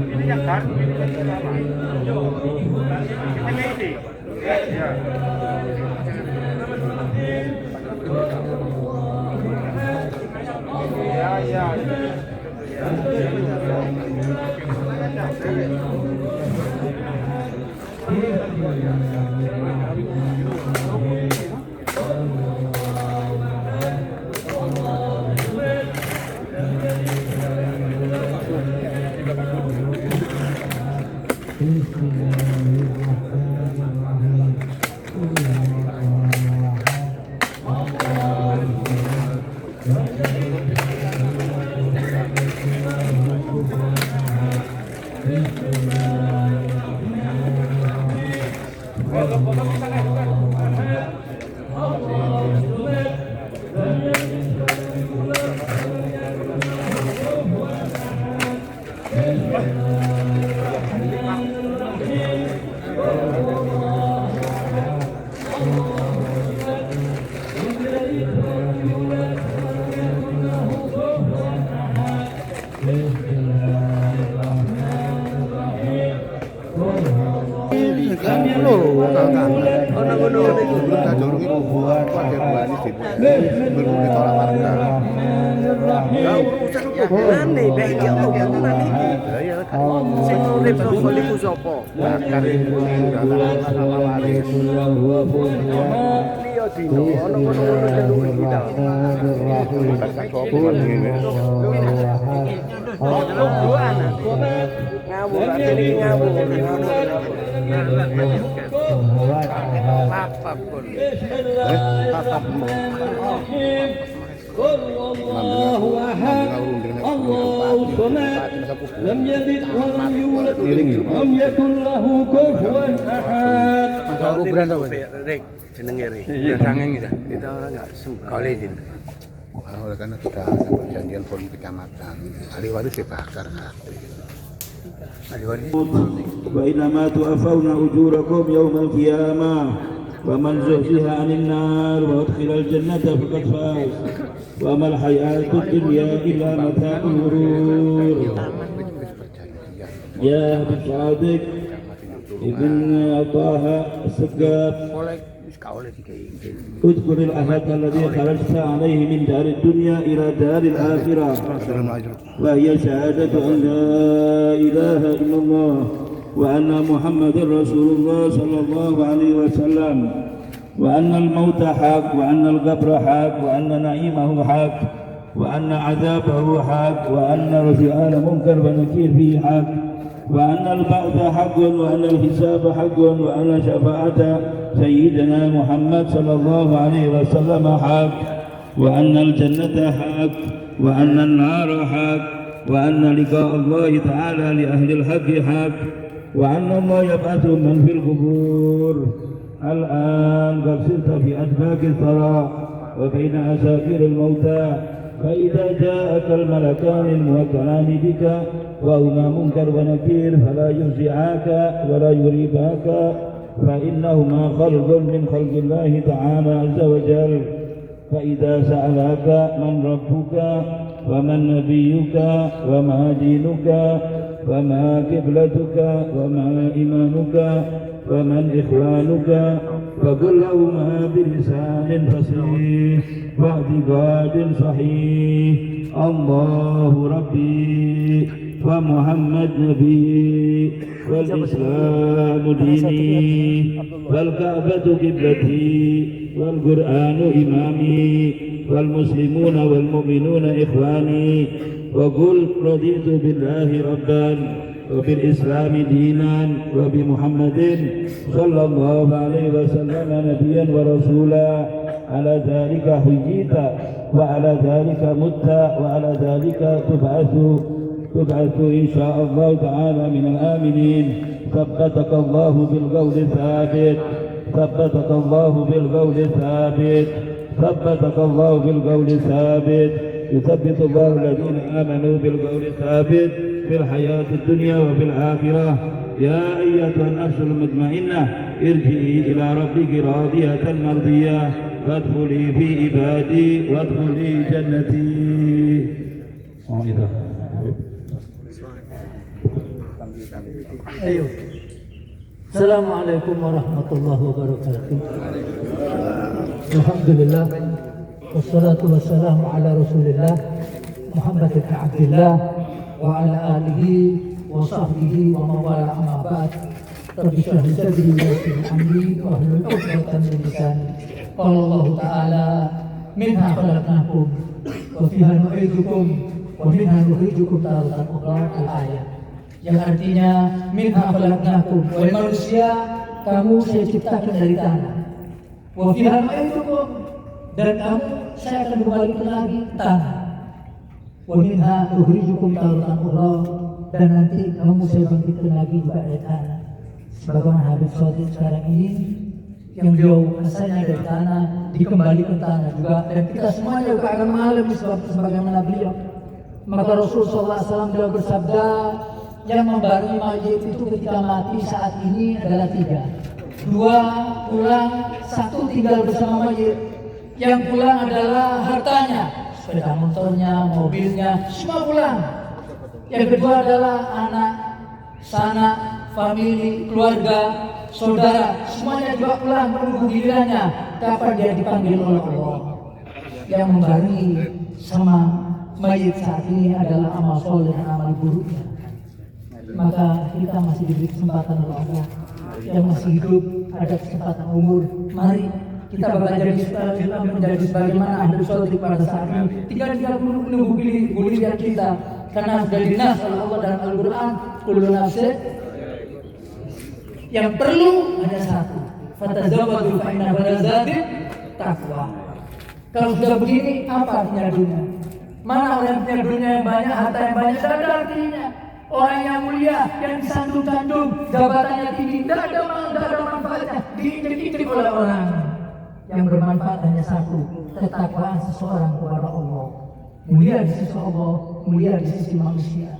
Ini yang baru, ini yang pertama. Ini isi. Ya. Ya. لم يلد ولم يولد ولم يكن له كفوا أحد. Aku beranda Rek, jenenge Rek. Sangeng kita orang enggak sekali ini. Oleh karena kita ada perjanjian forum kecamatan, ahli waris dibakar nanti. Ahli waris. وإنما توفون أجوركم يوم القيامة ومن زحزح عن النار وأدخل الجنة فقد فاز وما الحياة الدنيا إلا متاع الغرور. يا بصادق ابن طه السقاف اذكر العهد الذي خرجت عليه من دار الدنيا إلى دار الآخرة وهي شهادة أن لا إله إلا الله وأن محمد رسول الله صلى الله عليه وسلم وأن الموت حق وأن القبر حق وأن نعيمه حق وأن عذابه حق وأن سؤال منكر ونكير فيه حق وأن البعث حق وأن الحساب حق وأن شفاعة سيدنا محمد صلى الله عليه وسلم حق وأن الجنة حق وأن النار حق وأن لقاء الله تعالى لأهل الحق حق وأن الله يبعث من في القبور. الآن قد صرت في أدفاق الثرى وبين أساكر الموتى فإذا جاءك الملكان الموكلان بك وهما منكر ونكير فلا يفزعاك ولا يريباك فإنهما خلق من خلق الله تعالى عز وجل. فإذا سألك من ربك ومن نبيك وما دينك وما قبلتك وما إيمانك ومن إخوانك فقل لهما بلسان فصيح واعتقاد صحيح الله ربي ومحمد نبي والإسلام ديني والكعبة قبلتي والقرآن إمامي والمسلمون والمؤمنون إخواني وقل رضيت بالله ربا وبالإسلام دينا وبمحمد صلى الله عليه وسلم نبيا ورسولا. على ذلك حييت وعلى ذلك مت وعلى ذلك تبعث إن شاء الله تعالى من الآمنين. ثبتك الله بالقول الثابت ثبتك الله بالقول الثابت ثبتك الله بالقول الثابت. يثبت الله الذين آمنوا بالقول الثابت في الحياة الدنيا وفي الآخرة. يا أيتها النفس المطمئنة ارجعي إلى ربك راضية مرضية فادخلي في عبادي وادخلي جنتي. Oh itu. Ayo. Assalamualaikum warahmatullahi wabarakatuh. Alhamdulillah. Wassalatu wassalamu ala Rasulillah Muhammad bin Abdullah wa ala alihi wa sahbihi wa mawala amma ba'd. Rabbi shrah li sadri wa yassir li amri wahlul 'uqdatam min lisani. Qala Allah Ta'ala minha khalaqnakum wa fiha nu'idukum wa minha nukhrijukum taratan ukhra al-ayat. Yang artinya minha khalaqnakum, wahai manusia, kamu saya ciptakan dari tanah. Wa fiha nu'idukum, dan kamu saya akan kembalikan lagi tanah. Wa minha nukhrijukum taratan ukhra, dan nanti kamu saya bangkitkan lagi juga dari tanah. Sebagaimana Habib Shadiq sekarang ini yang beliau asalnya dari tanah dikembalikan tanah juga, dan kita semuanya juga akan mengalami sebagaimana beliau. Maka Rasulullah SAW beliau bersabda, yang membarengi mayit itu ketika mati saat ini adalah 3. 2 pulang, 1 tinggal bersama mayit. Yang pulang adalah hartanya, sepeda motornya, mobilnya, semua pulang. Yang kedua adalah anak, sanak, famili, keluarga, saudara, semuanya juga pulang menunggu gilirannya kapan dia dipanggil oleh Allah. Yang membarengi sama mayit saat ini adalah amal soleh dan amal buruknya. Maka kita masih diberi kesempatan oleh Allah, yang masih hidup ada kesempatan umur. Mari kita belajar menjadi sebagaimana ahli sholat pada saat ini. Tinggal menunggu giliran kita, karena sudah dinas oleh Allah dalam Al-Quran, kullu nafsin, yang perlu hanya 1, fatazawwadu fa inna khairaz zadi taqwa. Kalau sudah begini, apa artinya dunia? Mana orang yang punya dunia yang banyak, harta yang banyak, tidak ada artinya. Orang yang mulia, yang disandung-sandung, jabatannya tinggi, tidak ada manfaatnya, diinjek-injek oleh orang. Yang bermanfaat hanya 1, ketakwaan seseorang kepada Allah. Mulia di sisi Allah, mulia di sisi manusia.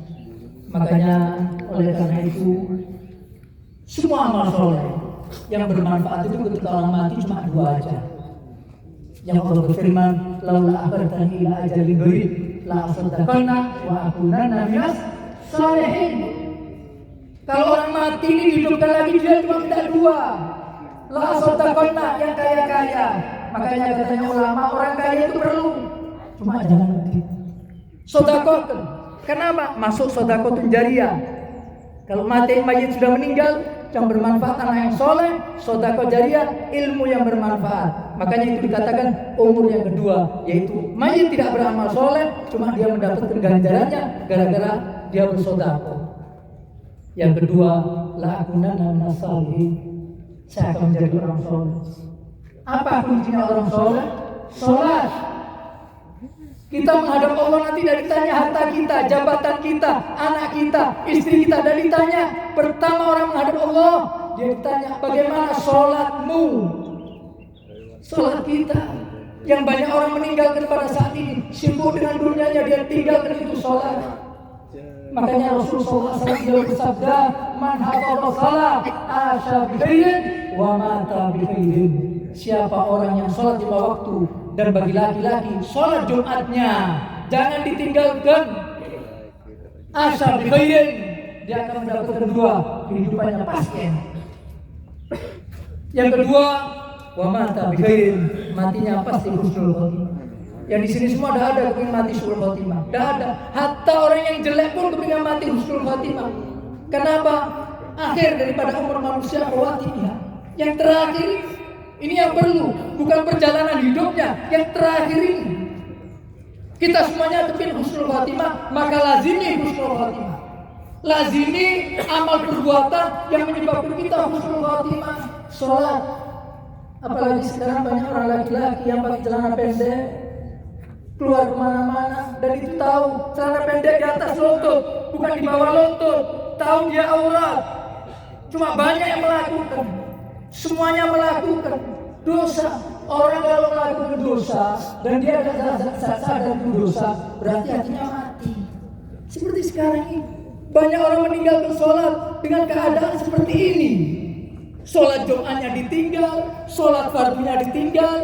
Makanya oleh karena itu, semua amal soleh yang bermanfaat itu ketika orang mati cuma 2 aja. Yang Allah berfirman, laula akhartani ila ajalin qarib la asaddaqna wa akunanna minas sholihin. Kalau orang mati ini dihidupkan lagi, dia cuma minta 2. La asaddaqna, yang kaya-kaya. Makanya katanya ulama, orang kaya itu perlu, cuma jangan sedekahkan. Kenapa? Masuk sedekahun jariyah. Kalau mati mayit sudah meninggal, yang bermanfaat anak yang soleh, sedekah jariyah, ilmu yang bermanfaat. Makanya itu dikatakan umur yang kedua, yaitu mayit tidak beramal soleh, cuma dia mendapatkan ganjarannya gara-gara dia bersedekah. Yang kedua, la akunanna minas sholihin, saya akan menjadi orang soleh. Apa kuncinya orang soleh? Salat. Kita menghadap Allah nanti dari ditanya harta kita, jabatan kita, anak kita, istri kita, dan ditanya. Pertama orang menghadap Allah, dia ditanya bagaimana sholatmu. Sholat kita yang banyak orang meninggalkan pada saat ini, sibuk dengan dunianya, dia tinggalkan itu sholat. Makanya Rasulullah SAW bersabda, man hafadha shalah asya bikhairin wa mata bikhairin. Siapa orang yang sholat 5 waktu, dan bagi laki-laki sholat Jumatnya jangan ditinggalkan, asya bikhairin, dia akan mendapatkan 2, kehidupannya pasti. Yang kedua, wa mata bikhairin, matinya pasti husnul khotimah. Yang di sini semua dah ada kepingin mati husnul khotimah, dah ada. Hatta orang yang jelek pun kepingin mati husnul khotimah. Kenapa? Akhir daripada umur manusia khawatimnya. Yang terakhir ini yang perlu, bukan perjalanan hidupnya. Yang terakhir ini kita semuanya kepingin husnul khotimah, maka lazimi husnul khotimah. Lazimi amal perbuatan yang menyebabkan kita husnul khotimah. Sholat. Apalagi sekarang banyak orang laki-laki yang pakai celana pendek keluar kemana-mana, dan itu tahu celana pendek di atas lutut, bukan di bawah lutut, tahu dia aurat. Cuma banyak yang melakukan, semuanya melakukan dosa. Orang kalau melakukan dosa dan dia sadar itu dosa, berarti hatinya mati. Seperti sekarang ini banyak orang meninggalkan sholat dengan keadaan seperti ini. Sholat Jumatnya ditinggal, sholat fardunya ditinggal.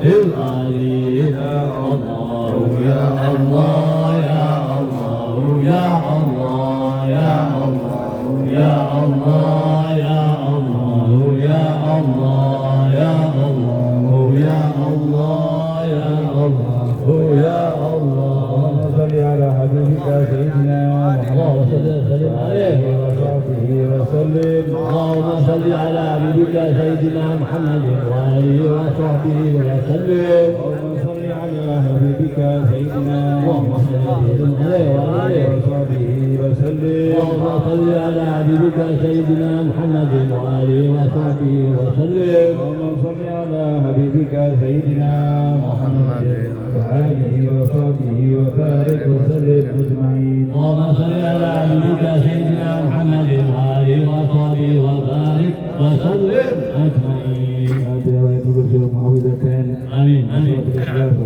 الغالي يا الله يا الله يا الله يا الله يا الله يا الله يا الله يا الله يا الله يا الله يا الله يا الله صل على حبيبك سيدنا محمد وسلم عليه وصحبه وسلم اللهم صل على حبيبك سيدنا محمد وآله وصحبه وسلم اللهم صل على حبيبك سيدنا محمد وآله وصحبه وسلم اللهم صل على حبيبك سيدنا محمد وآله وصحبه وسلم اللهم صل على حبيبك سيدنا محمد وآله وصحبه وبارك وسلم أجمعين اللهم صل على حبيبك سيدنا محمد وآله وصحبه وبارك وسلم أجمعين معوذتان آمين آمين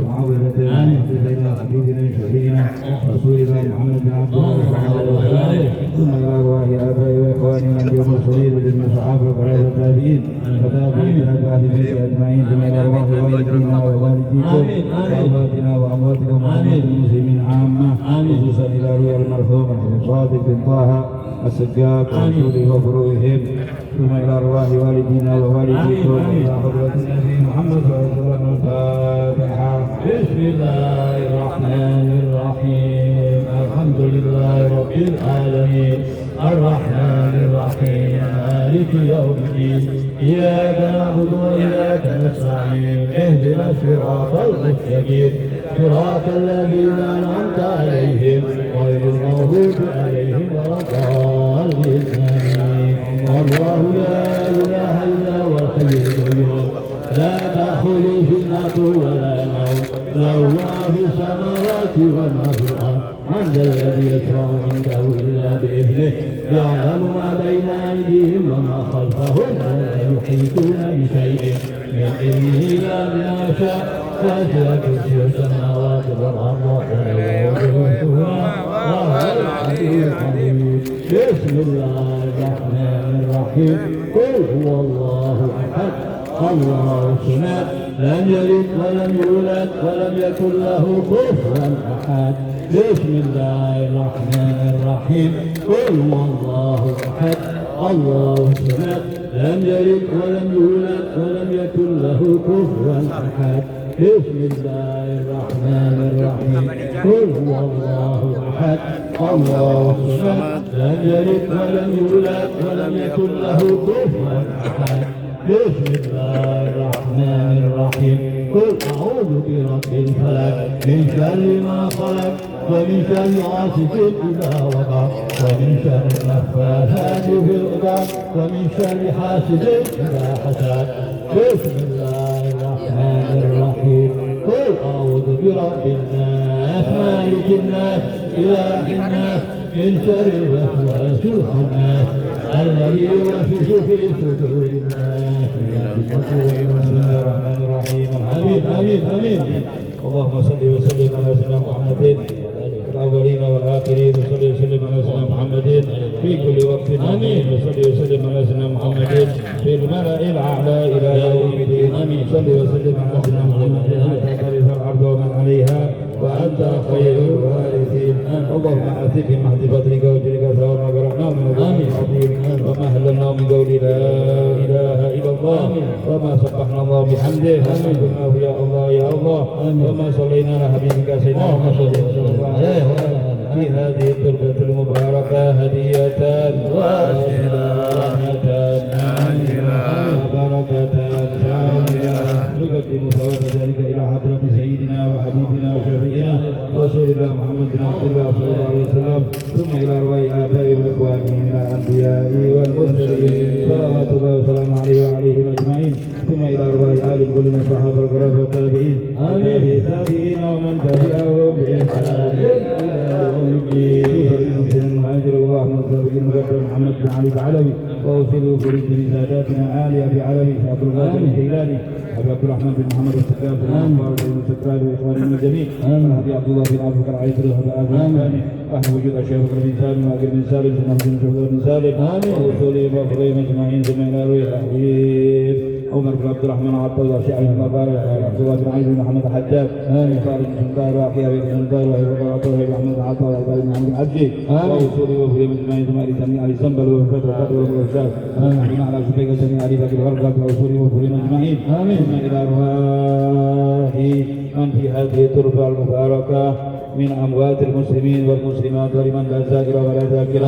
معوذتان آمين سيدنا حبيبنا شفيعنا رسول الله محمد بن عبد الله صلى الله عليه وسلم ثم إلى أرواح آبائي وإخواني من اليوم الصغير وجميع الصحابة وقرابة التابعين وتابعين إلى أهل البيت أجمعين ثم إلى أرواح والدينا ووالديكم وأمواتنا وأمواتكم وأموات المسلمين عامة خصوصا إلى روح المرحوم صادق بن طه السجاد ورسوله وفروعهم ثم إلى أرواح والدينا ووالديكم إلى حضرة النبي محمد صلى الله عليه وسلم الفاتحة بسم الله الرحمن الرحيم الحمد لله رب العالمين الرحمن الرحيم مالك يوم الدين إياك نعبد وإياك نستعين اهدنا الصراط المستقيم صراط الذين أنعمت عليهم غير المغضوب عليهم ولا الضالين الله لا إله إلا هو الحي القيوم لا تأخذه سنة ولا نوم له ما في السماوات وما في الأرض من ذا الذي يشفع عنده إلا بإذنه يعلم ما بين أيديهم وما خلفهم ولا يحيطون بشيء من علمه إلا بما شاء وسع كرسي السماوات والأرض ولا يؤوده وهو العلي العظيم بسم الله الرحمن الرحيم قل هو الله أحد الله الصمد لم يلد ولم يولد ولم يكن له كفوا أحد بسم الله الرحمن الرحيم قل هو الله أحد الله الصمد لم يلد ولم يولد ولم يكن له كفوا أحد بسم الله الرحمن الرحيم قل هو الله أحد الله الصمد لم يلد ولم يولد ولم يكن له كفوا أحد بسم الله الرحمن الرحيم قل أعوذ برب الفلق من شر ما خلق ومن شر غاسق إذا وقب ومن شر النفاثات في العقد ومن شر حاسد إذا حسد بسم الله الرحمن الرحيم قل أعوذ برب الناس مالك الناس إله الناس من شر الوسواس الخناس الذي يوسوس في صدور الناس بسم الله الرحمن الرحيم آمين آمين آمين اللهم صل وسلم على سيدنا محمد الأولين والآخرين وصلي وسلم على سيدنا محمد في كل وقت آمين وصلي وسلم على سيدنا محمد في الملأ الأعلى إلى يوم الدين آمين صلي وسلم على سيدنا محمد حتى ترث الأرض ومن عليها وأنت خير الوارثين اللهم آتِ بمحض فضلك وجلك ثواب ما قرأناه من القرآن العظيم وما هللناه من قول لا إله إلا الله وما سبحنا الله بحمده وما قلناه يا الله يا الله وما صلينا على حبيبك سيدنا محمد صلى الله عليه وسلم في هذه التربة المباركة هدية واسعة بركة نقدم ثواب ذلك إلى حضرة سيدنا وحبيبنا وشفيعنا رسول الله محمد بن عبد الله صلى الله عليه وسلم ثم إلى أرواح آبائه وإخوانه من الأنبياء والمرسلين صلوات الله وسلامه عليه وعليهم أجمعين ثم إلى أرواح آل كل من الصحابة الكرام والتابعين والتابعين ومن تبعهم بإحسان إلى يوم الدين المهاجر اللهم صل على محمد بن علي العلوي وأوصله بريد ساداتنا آل أبي علوي عبد القادر الجيلاني أبي عبد الرحمن بن محمد السكاب بن عمار بن السكاب وإخواننا الجميع أبي عبد الله بن أبي بكر عيسى وأبي آدم أهل وجود الشيخ بن سالم وأبي بن سالم بن عبد بن سالم وأوصله وأخوهم أجمعين ثم إلى روح الحبيب عمر بن عبد الرحمن عطل وشعب بن مبارك عبد الله بن علي بن محمد الحجاج خالد بن سندار وأخي أبي بن سندار وأبي بكر عطله بن محمد عطله وأبي بن محمد الحجي وأصولي وفريم الجماعي ثم علي سمي علي سنبل وفتر وقدر والرشاد ومن على سبيك سمي علي بكر الغرقات وأصولي وفريم الجماعي ثم إلى أرواح من في هذه التربة المباركة من أموات المسلمين والمسلمات ولمن لا زائر ولا ذاكر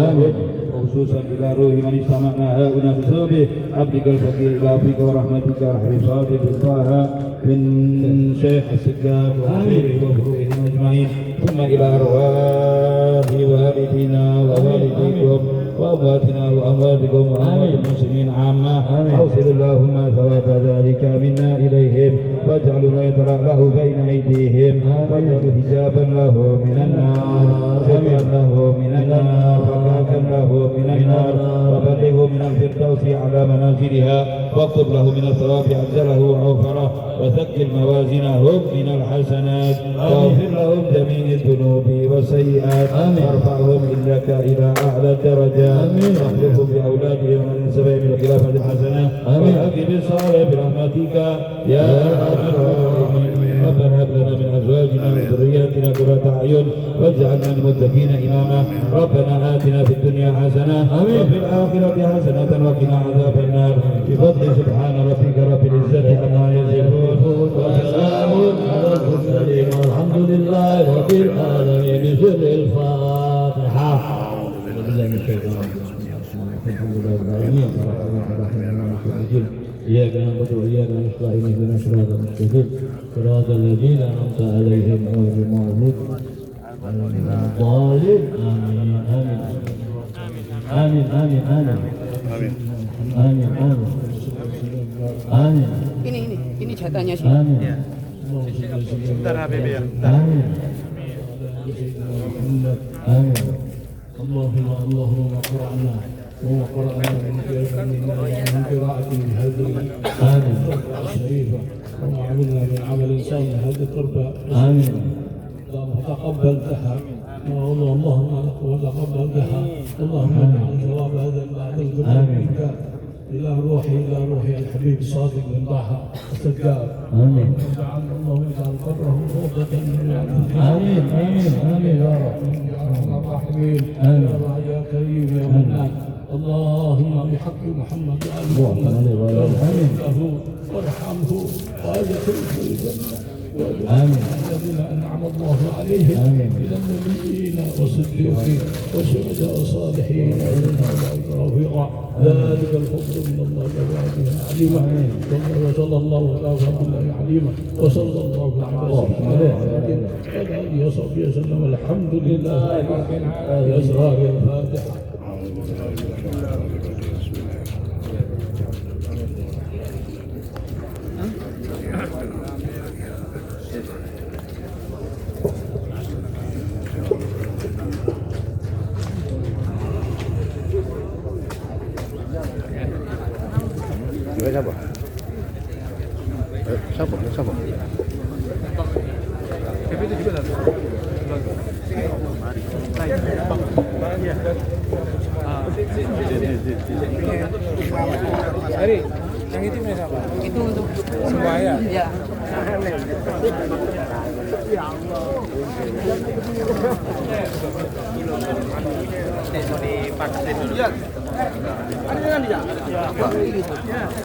وخصوصا إلى روح من استمعنا هؤلاء بسببه عبدك الفقير إلى عفوك ورحمتك رحم صادق طه بن شيخ السجاد وخيره وفروعهم أجمعين ثم إلى أرواح والدينا ووالديكم وأمواتنا وأمواتكم وأموات المسلمين عامة أوصل اللهم ثواب ذلك منا إليهم واجعل لا يترى له بين أيديهم واجعل حجابا له من النار سترا له من النار وفاكا له من النار وبلغه من الفردوس على منازلها واكتب له من الثواب عجله وأوفره وثقل موازنهم من الحسنات واغفر لهم جميع الذنوب والسيئات وارفعهم إنك إلى أعلى الدرجات واخلفهم بأولادهم ومن سبيل الخلافة الحسنة والعقب الصالح برحمتك يا أرحم الراحمين ربنا هب لنا من أزواجنا وذرياتنا قرة أعين واجعلنا للمتقين إماما ربنا آتنا في الدنيا حسنة وفي الآخرة حسنة وقنا عذاب النار بفضل سبحان ربك رب العزة عما يصفون وسلام على المرسلين والحمد لله رب العالمين بسر الفاتحة. الحمد لله رب العالمين الرحمن الرحيم مالك يوم الدين إياك نعبد وإياك نستعين اهدنا الصراط المستقيم صراط الذين أنعمت عليهم غير المغضوب عليهم ولا الضالين آمين آمين آمين آمين آمين آمين آمين Ini jatahnya sih. آمين Sebentar Habib ya. آمين آمين اللهم قرأنا وقرأنا من قراءة هذه الشريفة وعملنا من عمل صالح هذه القربة آمين اللهم تقبلتها اللهم تقبلتها اللهم اجعل ثواب هذا القربة منك إلى روحي الحبيب الصادق من ضحى السجاد آمين اللهم اجعل قبره روضة من رياض آمين آمين آمين يا رب يا أرحم الراحمين آمين يا كريم يا منان اللهم بحق محمد وآل محمد اغفر له وارحمه وادخله في الجنة آمين الذين أنعم الله عليهم من النبيين والصديقين والشهداء والصالحين رفيقا ذلك الفضل من الله وبركاته عليما وصلى الله على رسول الله عليما وصلى الله على سيدنا محمد وعلى آله وصحبه وسلم الحمد لله بأسرار الفاتحة. Siapa? Siapa? Tapi itu juga satu. Ari, yang itu punya siapa? Itu untuk Semua ya? Ya. Divaksin dulu. Ada dengan dia?